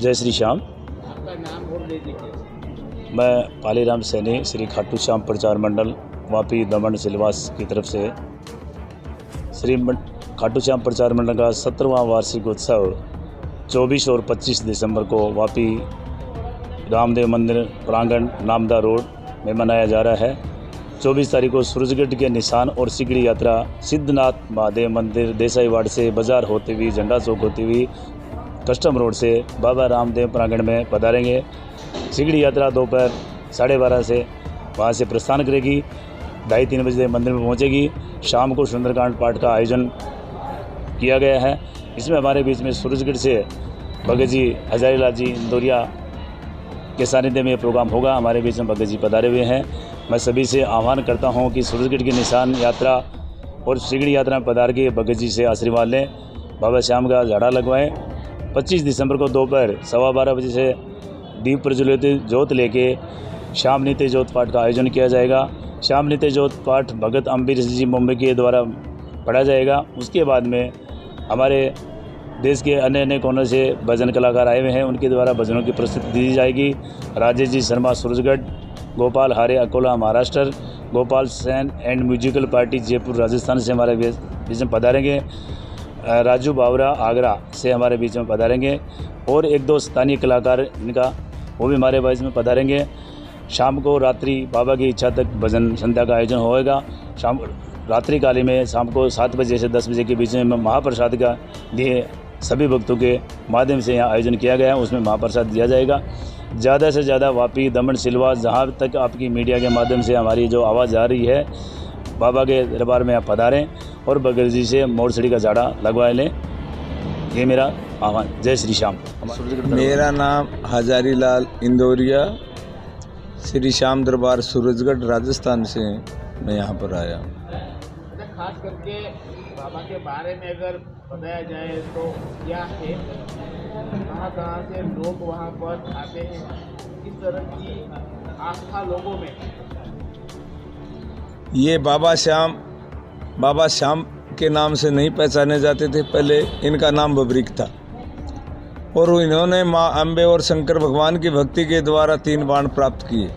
जय श्री श्याम। आपका नाम और ले दीजिए। मैं पालीराम सैनी श्री खाटू श्याम प्रचार मंडल वापी दमन सिलवास की तरफ से श्री खाटू श्याम प्रचार मंडल का 17वां वार्षिक उत्सव 24 और 25 दिसंबर को वापी रामदेव मंदिर प्रांगण नामदा रोड में मनाया जा रहा है। 24 तारीख को सूरजगढ़ के निशान और सिगड़ी यात्रा सिद्धनाथ महादेव मंदिर देसाई वार्ड से बाजार होते हुई झंडा चौक होती हुई कस्टम रोड से बाबा रामदेव प्रांगण में पधारेंगे। सिगड़ी यात्रा दोपहर 12:30 से वहाँ से प्रस्थान करेगी, 2:30-3 बजे मंदिर में पहुँचेगी। शाम को सुंदरकांड पाठ का आयोजन किया गया है। इसमें हमारे बीच में सूरजगढ़ से भगत जी हजारी लाल जी इंदौरिया के सानिध्य में ये प्रोग्राम होगा। हमारे बीच में भगत जी पधारे हुए हैं। मैं सभी से आह्वान करता हूं कि सूरजगढ़ की निशान यात्रा और सिगड़ी यात्रा में पधार के भगत जी से आशीर्वाद लें, बाबा श्याम का झाड़ा लगवाएं। 25 दिसंबर को दोपहर 12:15 बजे से दीप प्रज्वलित ज्योत लेके शाम नित्य ज्योत पाठ का आयोजन किया जाएगा। शाम नित्य ज्योत पाठ भगत अम्बीर जी मुंबई के द्वारा पढ़ा जाएगा। उसके बाद में हमारे देश के अन्य अन्य कोनों से भजन कलाकार आए हुए हैं, उनके द्वारा भजनों की प्रस्तुति दी जाएगी। Rajesh ji Sharma Surajgarh, Gopal Hare Akola Maharashtra, Gopal Sain and musical party Jaipur Rajasthan से हमारे बीच में पधारेंगे। राजू बावरा आगरा से हमारे बीच में पधारेंगे और 1-2 स्थानीय कलाकार इनका वो भी हमारे बीच में पधारेंगे। शाम को रात्रि बाबा की इच्छा तक भजन संध्या का आयोजन होएगा। शाम रात्रि काली में शाम को 7 बजे से 10 बजे के बीच में महाप्रसाद का दिए सभी भक्तों के माध्यम से यहाँ आयोजन किया गया है, उसमें महाप्रसाद दिया जाएगा। ज़्यादा से ज़्यादा वापी दमन सिलवास जहाँ तक आपकी मीडिया के माध्यम से हमारी जो आवाज़ आ रही है, बाबा के दरबार में आप पधारें और भगत जी से मोरछड़ी का झाड़ा लगवा लें। ये मेरा आह्वान। जय श्री श्याम। मेरा नाम हजारी लाल इंदौरिया, श्री श्याम दरबार सूरजगढ़ राजस्थान से मैं यहाँ पर आया हूँ। खास करके बाबा के बारे में अगर बताया जाए तो क्या है, कहाँ से लोग वहाँ पर आते हैं, किस तरह की आस्था लोगों में। ये बाबा श्याम के नाम से नहीं पहचाने जाते थे। पहले इनका नाम बबरिक था और इन्होंने माँ अम्बे और शंकर भगवान की भक्ति के द्वारा 3 बाण प्राप्त किए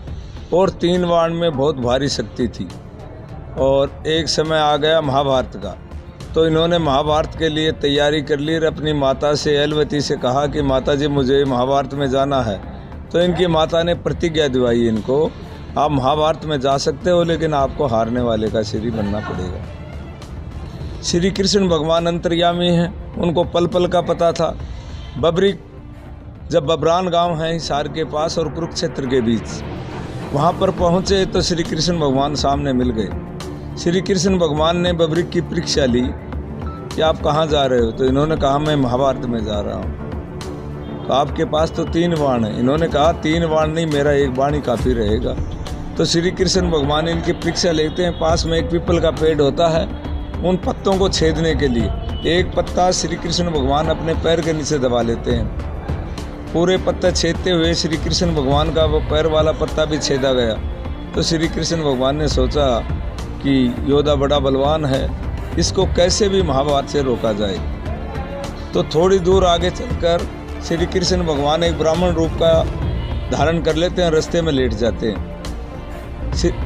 और 3 बाण में बहुत भारी शक्ति थी। और एक समय आ गया महाभारत का, तो इन्होंने महाभारत के लिए तैयारी कर ली और अपनी माता से एलवती से कहा कि माता जी मुझे महाभारत में जाना है। तो इनकी माता ने प्रतिज्ञा दिवाई इनको, आप महाभारत में जा सकते हो लेकिन आपको हारने वाले का श्री बनना पड़ेगा। श्री कृष्ण भगवान अंतर्यामी हैं, उनको पल पल का पता था। बबरिक जब बबरान गांव है हिसार के पास और कुरुक्षेत्र के बीच, वहाँ पर पहुँचे तो श्री कृष्ण भगवान सामने मिल गए। श्री कृष्ण भगवान ने बबरिक की परीक्षा ली कि आप कहाँ जा रहे हो, तो इन्होंने कहा मैं महाभारत में जा रहा हूँ। तो आपके पास तो 3 बाण हैं। इन्होंने कहा 3 बाण नहीं, मेरा 1 बाण ही काफ़ी रहेगा। तो श्री कृष्ण भगवान इनकी परीक्षा लेते हैं। पास में एक पीपल का पेड़ होता है, उन पत्तों को छेदने के लिए एक पत्ता श्री कृष्ण भगवान अपने पैर के नीचे दबा लेते हैं। पूरे पत्ते छेदते हुए श्री कृष्ण भगवान का वो पैर वाला पत्ता भी छेदा गया। तो श्री कृष्ण भगवान ने सोचा कि योद्धा बड़ा बलवान है, इसको कैसे भी महाभारत से रोका जाए। तो थोड़ी दूर आगे चलकर श्री कृष्ण भगवान एक ब्राह्मण रूप का धारण कर लेते हैं, रास्ते में लेट जाते हैं।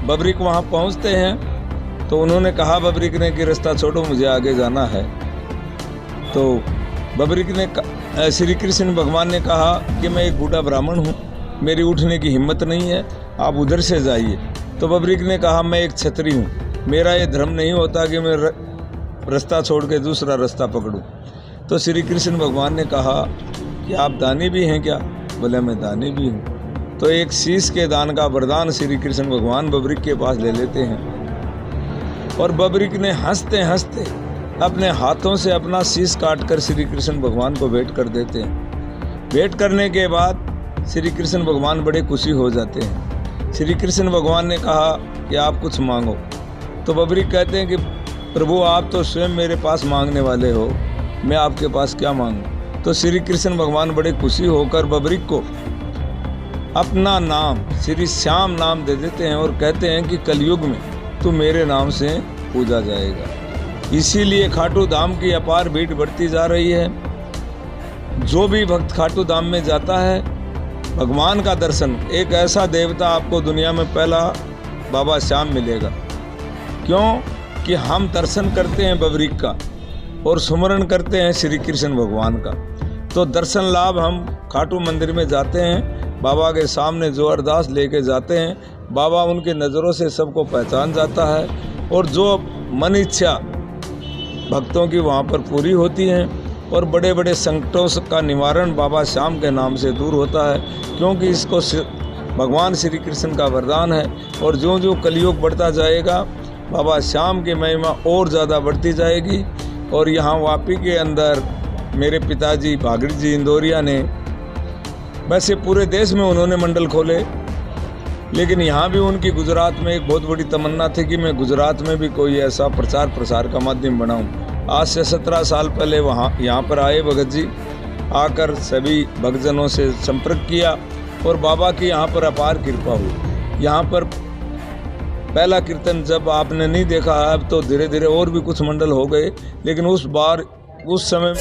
बबरिक वहाँ पहुँचते हैं तो उन्होंने कहा बबरिक ने कि रास्ता छोड़ो, मुझे आगे जाना है। तो बबरिक ने श्री कृष्ण भगवान ने कहा कि मैं एक बूढ़ा ब्राह्मण हूँ, मेरी उठने की हिम्मत नहीं है, आप उधर से जाइए। तो बबरिक ने कहा मैं एक क्षत्रिय हूँ, मेरा ये धर्म नहीं होता कि मैं रास्ता छोड़ के दूसरा रास्ता पकड़ूं। तो श्री कृष्ण भगवान ने कहा कि आप दानी भी हैं क्या? बोले मैं दानी भी हूँ। तो एक शीश के दान का वरदान श्री कृष्ण भगवान बबरिक के पास ले लेते हैं और बबरिक ने हंसते हंसते अपने हाथों से अपना शीश काट कर श्री कृष्ण भगवान को भेंट कर देते हैं। भेंट करने के बाद श्री कृष्ण भगवान बड़े खुशी हो जाते हैं। श्री कृष्ण भगवान ने कहा कि आप कुछ मांगो। तो बबरिक कहते हैं कि प्रभु आप तो स्वयं मेरे पास मांगने वाले हो, मैं आपके पास क्या मांगूं। तो श्री कृष्ण भगवान बड़े खुशी होकर बबरिक को अपना नाम श्री श्याम नाम दे देते हैं और कहते हैं कि कलयुग में तू मेरे नाम से पूजा जाएगा। इसीलिए खाटू धाम की अपार भीड़ बढ़ती जा रही है। जो भी भक्त खाटू धाम में जाता है भगवान का दर्शन, एक ऐसा देवता आपको दुनिया में पहला बाबा श्याम मिलेगा। क्यों कि हम दर्शन करते हैं बबरीक का और सुमरन करते हैं श्री कृष्ण भगवान का। तो दर्शन लाभ हम खाटू मंदिर में जाते हैं, बाबा के सामने जो अरदास लेके जाते हैं, बाबा उनके नज़रों से सबको पहचान जाता है और जो मन इच्छा भक्तों की वहाँ पर पूरी होती हैं और बड़े बड़े संकटों का निवारण बाबा श्याम के नाम से दूर होता है, क्योंकि इसको भगवान श्री कृष्ण का वरदान है। और जो जो कलयुग बढ़ता जाएगा बाबा श्याम की महिमा और ज़्यादा बढ़ती जाएगी। और यहाँ वापी के अंदर मेरे पिताजी भागीरथ जी इंदौरिया ने, वैसे पूरे देश में उन्होंने मंडल खोले, लेकिन यहाँ भी उनकी गुजरात में एक बहुत बड़ी तमन्ना थी कि मैं गुजरात में भी कोई ऐसा प्रचार प्रसार का माध्यम बनाऊं। आज से 17 साल पहले यहाँ पर आए भगत जी, आकर सभी भक्तजनों से संपर्क किया और बाबा की यहाँ पर अपार कृपा हुई। यहाँ पर पहला कीर्तन जब आपने नहीं देखा, अब तो धीरे धीरे और भी कुछ मंडल हो गए, लेकिन उस समय